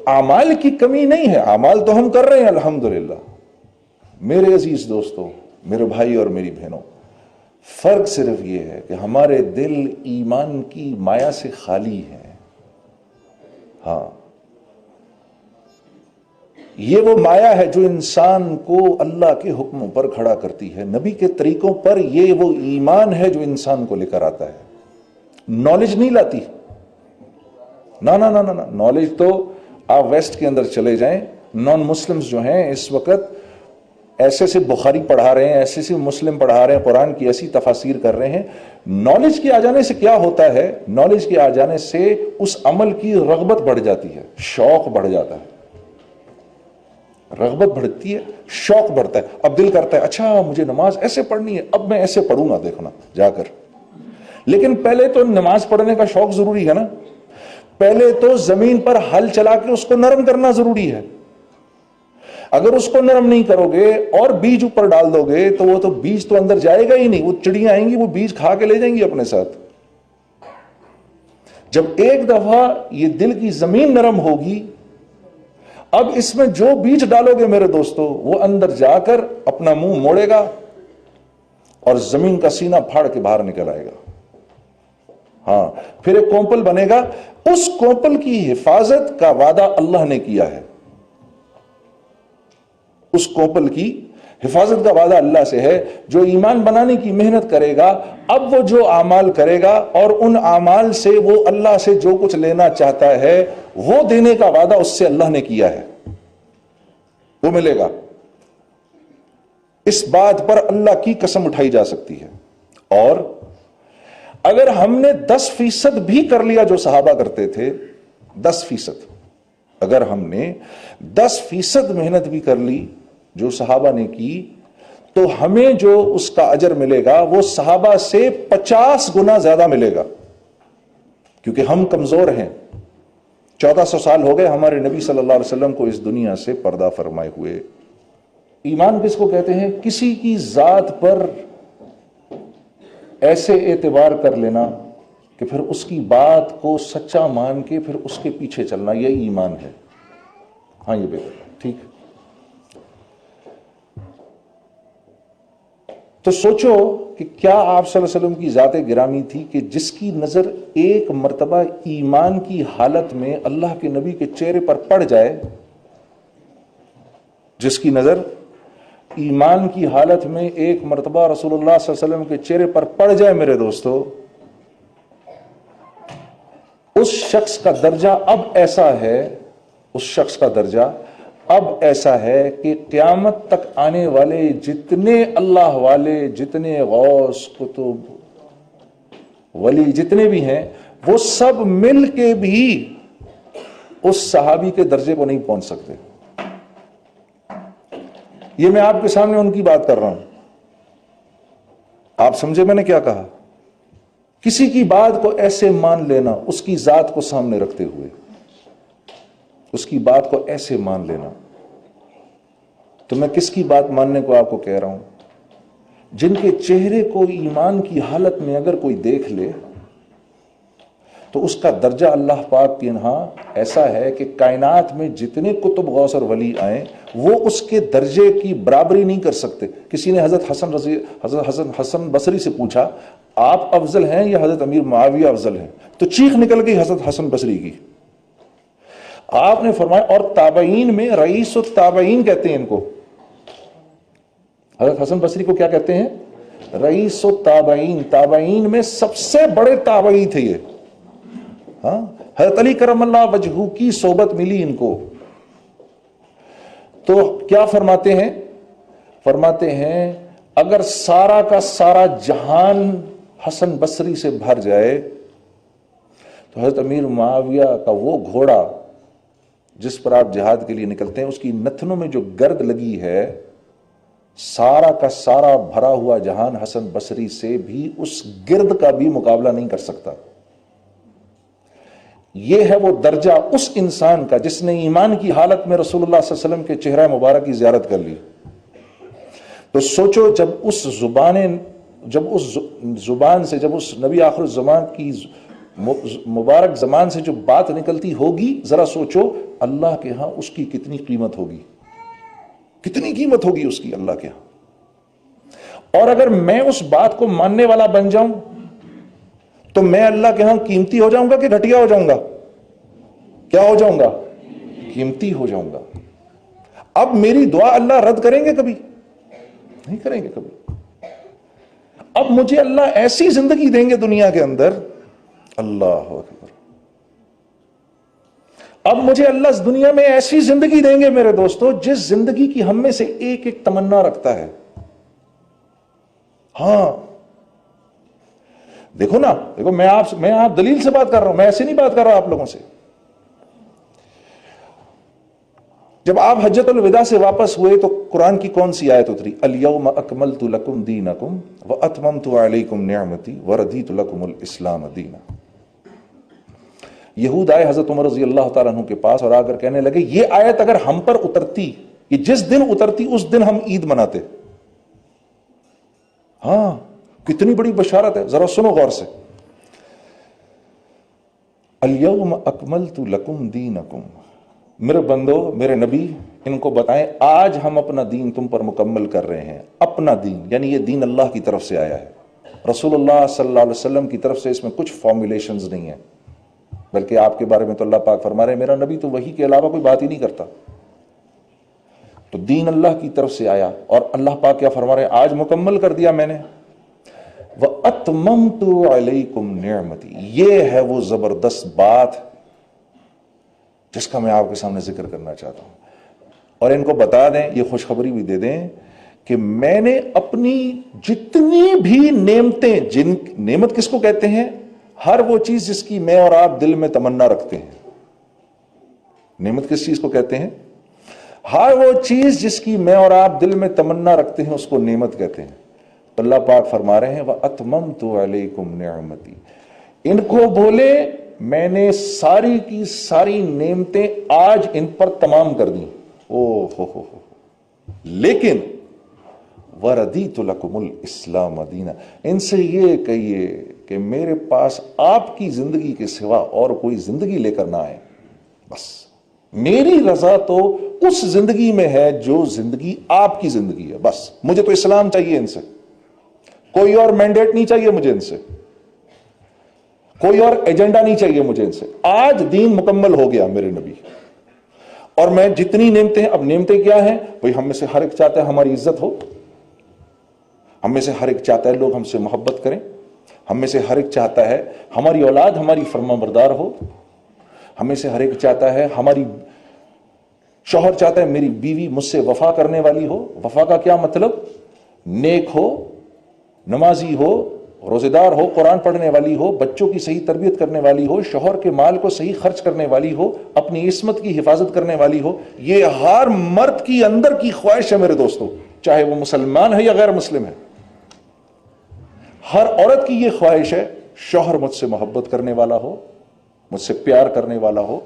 اعمال کی کمی نہیں ہے، اعمال تو ہم کر رہے ہیں الحمدللہ۔ میرے عزیز دوستو، میرے بھائی اور میری بہنوں، فرق صرف یہ ہے کہ ہمارے دل ایمان کی مایا سے خالی ہیں۔ ہاں، یہ وہ مایا ہے جو انسان کو اللہ کے حکموں پر کھڑا کرتی ہے، نبی کے طریقوں پر۔ یہ وہ ایمان ہے جو انسان کو لے کر آتا ہے، نالج نہیں لاتی۔ نا نا نا نا، نالج تو آپ ویسٹ کے اندر چلے جائیں، نان مسلمز جو ہیں اس وقت ایسے سے بخاری پڑھا رہے ہیں، ایسے سے مسلم پڑھا رہے ہیں، قرآن کی ایسی تفاسیر کر رہے ہیں۔ نالج کے آ جانے سے کیا ہوتا ہے؟ نالج کے آ جانے سے اس عمل کی رغبت بڑھ جاتی ہے، شوق بڑھ جاتا ہے، رغبت بڑھتی ہے، شوق بڑھتا ہے۔ اب دل کرتا ہے اچھا مجھے نماز ایسے پڑھنی ہے، اب میں ایسے پڑھوں گا، دیکھنا جا کر۔ لیکن پہلے تو نماز پڑھنے کا شوق ضروری ہے نا، پہلے تو زمین پر ہل چلا کے اس کو نرم کرنا ضروری ہے۔ اگر اس کو نرم نہیں کرو گے اور بیج اوپر ڈال دو گے تو وہ تو بیج تو اندر جائے گا ہی نہیں، وہ چڑیاں آئیں گی، وہ بیج کھا کے لے جائیں گی اپنے ساتھ۔ جب ایک دفعہ یہ دل کی زمین نرم ہوگی، اب اس میں جو بیج ڈالو گے میرے دوستو، وہ اندر جا کر اپنا منہ موڑے گا اور زمین کا سینہ پھاڑ کے باہر نکل آئے گا۔ ہاں، پھر ایک کومپل بنے گا، اس کومپل کی حفاظت کا وعدہ اللہ نے کیا ہے۔ اس کومپل کی حفاظت کا وعدہ اللہ سے ہے۔ جو ایمان بنانے کی محنت کرے گا، اب وہ جو اعمال کرے گا اور ان اعمال سے وہ اللہ سے جو کچھ لینا چاہتا ہے وہ دینے کا وعدہ اس سے اللہ نے کیا ہے، وہ ملے گا۔ اس بات پر اللہ کی قسم اٹھائی جا سکتی ہے۔ اور اگر ہم نے 10% بھی کر لیا جو صحابہ کرتے تھے، 10%، اگر ہم نے 10% محنت بھی کر لی جو صحابہ نے کی، تو ہمیں جو اس کا اجر ملے گا وہ صحابہ سے 50 گنا زیادہ ملے گا، کیونکہ ہم کمزور ہیں۔ 1400 سال ہو گئے ہمارے نبی صلی اللہ علیہ وسلم کو اس دنیا سے پردہ فرمائے ہوئے۔ ایمان کس کو کہتے ہیں؟ کسی کی ذات پر ایسے اعتبار کر لینا کہ پھر اس کی بات کو سچا مان کے پھر اس کے پیچھے چلنا، یہ ایمان ہے۔ ہاں یہ بہتر، ٹھیک۔ تو سوچو کہ کیا آپ صلی اللہ علیہ وسلم کی ذات گرامی تھی کہ جس کی نظر ایک مرتبہ ایمان کی حالت میں اللہ کے نبی کے چہرے پر پڑ جائے، جس کی نظر ایمان کی حالت میں ایک مرتبہ رسول اللہ صلی اللہ علیہ وسلم کے چہرے پر پڑ جائے میرے دوستو، اس شخص کا درجہ اب ایسا ہے، اس شخص کا درجہ اب ایسا ہے کہ قیامت تک آنے والے جتنے اللہ والے، جتنے غوث، قطب، ولی جتنے بھی ہیں، وہ سب مل کے بھی اس صحابی کے درجے کو نہیں پہنچ سکتے۔ یہ میں آپ کے سامنے ان کی بات کر رہا ہوں، آپ سمجھے میں نے کیا کہا؟ کسی کی بات کو ایسے مان لینا، اس کی ذات کو سامنے رکھتے ہوئے اس کی بات کو ایسے مان لینا۔ تو میں کس کی بات ماننے کو آپ کو کہہ رہا ہوں؟ جن کے چہرے کو ایمان کی حالت میں اگر کوئی دیکھ لے تو اس کا درجہ اللہ پاک کے یہاں ایسا ہے کہ کائنات میں جتنے قطب، غوث اور ولی آئیں وہ اس کے درجے کی برابری نہیں کر سکتے۔ کسی نے حضرت حسن بصری سے پوچھا آپ افضل ہیں یا حضرت امیر معاویہ افضل ہیں؟ تو چیخ نکل گئی حضرت حسن بصری کی۔ آپ نے فرمایا، اور تابعین میں رئیس التابعین کہتے ہیں ان کو، حضرت حسن بصری کو کیا کہتے ہیں؟ رئیس التابعین، تابعین میں سب سے بڑے تابعی تھے یہ۔ ہاں، حضرت علی کرم اللہ وجہہ کی صحبت ملی ان کو۔ تو کیا فرماتے ہیں؟ فرماتے ہیں اگر سارا کا سارا جہان حسن بصری سے بھر جائے تو حضرت امیر معاویہ کا وہ گھوڑا جس پر آپ جہاد کے لیے نکلتے ہیں، اس کی نتنوں میں جو گرد لگی ہے، سارا کا سارا بھرا ہوا جہان حسن بصری سے بھی اس گرد کا بھی مقابلہ نہیں کر سکتا۔ یہ ہے وہ درجہ اس انسان کا جس نے ایمان کی حالت میں رسول اللہ صلی اللہ علیہ وسلم کے چہرہ مبارک کی زیارت کر لی۔ تو سوچو جب اس زبان سے جب اس نبی آخر الزمان کی مبارک زمان سے جو بات نکلتی ہوگی، ذرا سوچو اللہ کے ہاں اس کی کتنی قیمت ہوگی، کتنی قیمت ہوگی اس کی اللہ کے ہاں۔ اور اگر میں اس بات کو ماننے والا بن جاؤں تو میں اللہ کے ہاں قیمتی ہو جاؤں گا کہ گھٹیا ہو جاؤں گا؟ کیا ہو جاؤں گا؟ قیمتی ہو جاؤں گا۔ اب میری دعا اللہ رد کریں گے کبھی؟ نہیں کریں گے کبھی۔ اب مجھے اللہ ایسی زندگی دیں گے دنیا کے اندر، اللہ اکبر، اب مجھے اللہ اس دنیا میں ایسی زندگی دیں گے میرے دوستو جس زندگی کی ہم میں سے ایک ایک تمنا رکھتا ہے۔ ہاں دیکھو نا، دیکھو میں آپ دلیل سے بات کر رہا ہوں، میں ایسے نہیں بات کر رہا آپ لوگوں سے۔ جب آپ حجۃ الوداع سے واپس ہوئے تو قرآن کی کون سی آیت اتری؟ الیوم اکملت لکم دینکم واتممت علیکم نعمتی ورضیت لکم الاسلام دینا۔ یہود آئے حضرت عمر رضی اللہ تعالیٰ عنہ کے پاس اور آ کر کہنے لگے یہ آیت اگر ہم پر اترتی، یہ جس دن اترتی اس دن ہم عید مناتے۔ ہاں کتنی بڑی بشارت ہے، ذرا سنو غور سے۔ الیوم اکملت لکم دینکم، میرے بندو، میرے نبی ان کو بتائیں آج ہم اپنا دین تم پر مکمل کر رہے ہیں۔ اپنا دین یعنی یہ دین اللہ کی طرف سے آیا ہے، رسول اللہ صلی اللہ علیہ وسلم کی طرف سے اس میں کچھ فارمولیشنز نہیں ہیں، بلکہ آپ کے بارے میں تو اللہ پاک فرما رہے ہیں میرا نبی تو وحی کے علاوہ کوئی بات ہی نہیں کرتا۔ تو دین اللہ کی طرف سے آیا اور اللہ پاک کیا فرما رہے ہیں؟ آج مکمل کر دیا میں نے۔ وَأَتْمَمْتُ عَلَيْكُمْ نِعْمَتِي، یہ ہے وہ زبردست بات جس کا میں آپ کے سامنے ذکر کرنا چاہتا ہوں۔ اور ان کو بتا دیں، یہ خوشخبری بھی دے دیں کہ میں نے اپنی جتنی بھی نعمتیں، نعمت کس کو کہتے ہیں؟ ہر وہ چیز جس کی میں اور آپ دل میں تمنا رکھتے ہیں۔ نعمت کس چیز کو کہتے ہیں؟ ہر وہ چیز جس کی میں اور آپ دل میں تمنا رکھتے ہیں اس کو نعمت کہتے ہیں۔ تو اللہ پاک فرما رہے ہیں وَأَتْمَمْتُ عَلَيْكُمْ نِعْمَتِي، ان کو بولے میں نے ساری کی ساری نعمتیں آج ان پر تمام کر دیں۔ لیکن وَرَضِيتُ لَكُمُ الْإِسْلَامَ دِينًا، ان سے یہ کہیے کہ میرے پاس آپ کی زندگی کے سوا اور کوئی زندگی لے کر نہ آئے، بس میری رضا تو اس زندگی میں ہے جو زندگی آپ کی زندگی ہے، بس مجھے تو اسلام چاہیے، ان سے کوئی اور مینڈیٹ نہیں چاہیے، مجھے ان سے کوئی اور ایجنڈا نہیں چاہیے، مجھے ان سے آج دین مکمل ہو گیا میرے نبی۔ اور میں جتنی نعمتیں، اب نعمتیں کیا ہیں بھئی؟ ہم میں سے ہر ایک چاہتا ہے ہماری عزت ہو، ہم میں سے ہر ایک چاہتا ہے لوگ ہم سے محبت کریں، ہم میں سے ہر ایک چاہتا ہے ہماری اولاد ہماری فرما بردار ہو، ہم میں سے ہر ایک چاہتا ہے ہماری شوہر چاہتا ہے میری بیوی مجھ سے وفا کرنے والی ہو۔ وفا کا کیا مطلب؟ نیک ہو، نمازی ہو، روزے دار ہو، قرآن پڑھنے والی ہو، بچوں کی صحیح تربیت کرنے والی ہو، شوہر کے مال کو صحیح خرچ کرنے والی ہو، اپنی عصمت کی حفاظت کرنے والی ہو۔ یہ ہر مرد کی اندر کی خواہش ہے میرے دوستو، چاہے وہ مسلمان ہے یا غیر مسلم ہے۔ ہر عورت کی یہ خواہش ہے شوہر مجھ سے محبت کرنے والا ہو، مجھ سے پیار کرنے والا ہو،